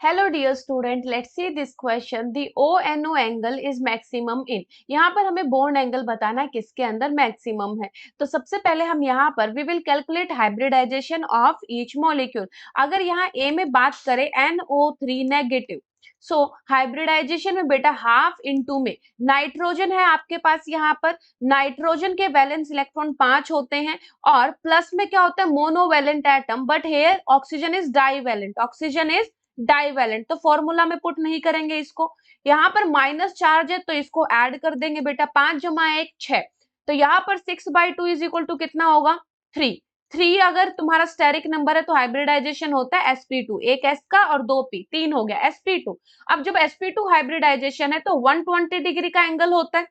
Hello dear student, let's see this question. The ONO angle is maximum in. यहाँ पर हमें bond angle बताना है किसके अंदर मैक्सिमम है। तो सबसे पहले हम यहाँ पर we will calculate hybridization of each molecule. अगर यहाँ ए में बात करें NO3 नेगेटिव, सो हाइब्रिडाइजेशन में बेटा हाफ इनटू में नाइट्रोजन है आपके पास। यहाँ पर नाइट्रोजन के वैलेंस इलेक्ट्रॉन 5 होते हैं और प्लस में क्या होता है monovalent atom, but here oxygen is divalent. Oxygen is divalent, तो फॉर्मूला में पुट नहीं करेंगे इसको। यहाँ पर माइनस चार्ज है तो इसको ऐड कर देंगे बेटा, 5 जमा 1 6। तो यहाँ पर 6/2 इज इक्वल टू कितना होगा 3। 3 अगर तुम्हारा स्टेरिक नंबर है तो हाइब्रिडाइजेशन होता है sp2, एक s का और 2 p, 3 हो गया sp2। अब जब sp2 हाइब्रिडाइजेशन है तो 120 डिग्री का एंगल होता है,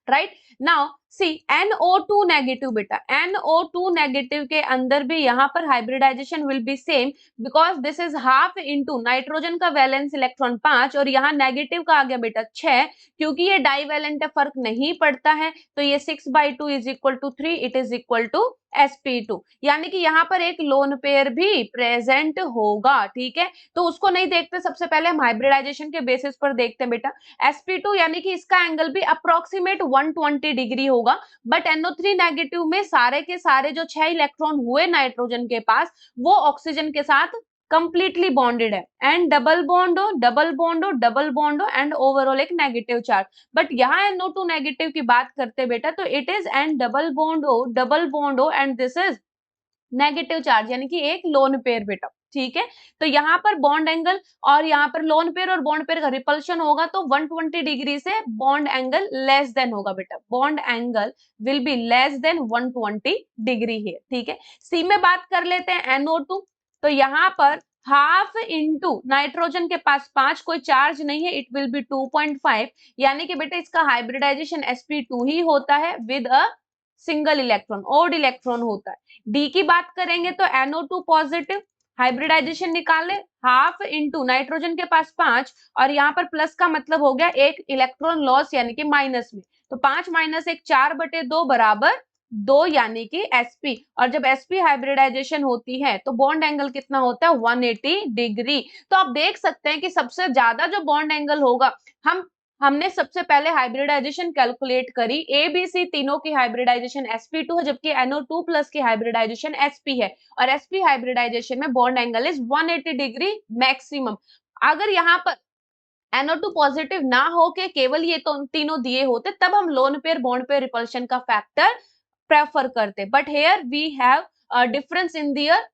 right. Now see NO2 negative बेटा, NO2 नेगेटिव के अंदर भी यहाँ पर hybridization will be same, because this is half into nitrogen का वैलेंस इलेक्ट्रॉन 5 और यहाँ नेगेटिव का आ गया बेटा 6, क्योंकि ये डाईवैलेंट है फर्क नहीं पड़ता है। तो ये 6/2 is equal to 3, it is equal to sp2, यानी कि यहाँ पर एक लोन पेयर भी प्रेजेंट होगा। ठीक है, तो उसको नहीं देखते, सबसे पहले हम हाइब्रिडाइजेशन के बेसिस पर देखते हैं बेटा। sp2 यानी कि इसका एंगल भी अप्रोक्सीमेट 120 डिग्री होगा, बट NO3 नेगेटिव में सारे के सारे जो 6 इलेक्ट्रॉन हुए नाइट्रोजन के पास वो ऑक्सीजन के साथ कंप्लीटली बॉन्डेड है, एंड डबल बॉन्ड हो, डबल बॉन्ड हो, डबल बॉन्ड हो, एंड ओवरऑल एक नेगेटिव चार्ज। बट यहाँ NO2 नेगेटिव की बात करते बेटा तो it is and double bond हो, डबल बॉन्ड हो, and this is negative charge, यानी कि एक लोन पेयर बेटा। ठीक है, तो यहाँ पर बॉन्ड एंगल और यहाँ पर लोन पेयर और बॉन्ड पेयर का रिपल्शन होगा तो 120 डिग्री से बॉन्ड एंगल लेस देन होगा बेटा। Bond angle will be less than 120 degree है। ठीक है, सी में बात कर लेते हैं NO2। तो यहाँ पर हाफ इनटू नाइट्रोजन के पास 5, कोई चार्ज नहीं है, इट विल बी 2.5, यानी कि बेटा इसका हाइब्रिडाइजेशन sp2 ही होता है with a single electron, odd electron होता है। डी की बात करेंगे तो NO2 पॉजिटिव, हाइब्रिडाइजेशन निकाले, हाफ इनटू नाइट्रोजन के पास 5 और यहाँ पर प्लस का मतलब हो गया एक इलेक्ट्रॉन लॉस, यानी कि माइनस में। तो 5 माइनस 1 4/2 बराबर 2, यानी कि sp। और जब sp हाइब्रिडाइजेशन होती है तो बॉन्ड एंगल कितना होता है 180 डिग्री। तो आप देख सकते हैं कि सबसे ज्यादा जो बॉन्ड एंगल होगा, हमने सबसे पहले हाइब्रिडाइजेशन कैलकुलेट करी, ए बी सी तीनों की हाइब्रिडाइजेशन sp2 है, जबकि NO2 प्लस की हाइब्रिडाइजेशन sp है, और sp हाइब्रिडाइजेशन में bond angle is 180 degree maximum. अगर यहाँ पर NO2 पॉजिटिव ना हो के केवल ये तो तीनों दिए होते तब हम lone pair bond pair repulsion का फैक्टर प्रेफर करते, but here we have difference in their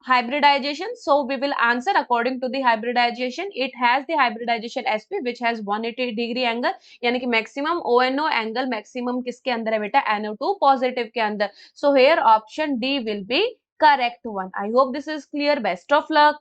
hybridization, so we will answer according to the hybridization. It has the hybridization sp which has 180 degree angle, यानी कि maximum ONO angle maximum किसके अंदर है बेटा NO2 positive के अंदर। So here option D will be correct one. I hope this is clear. Best of luck.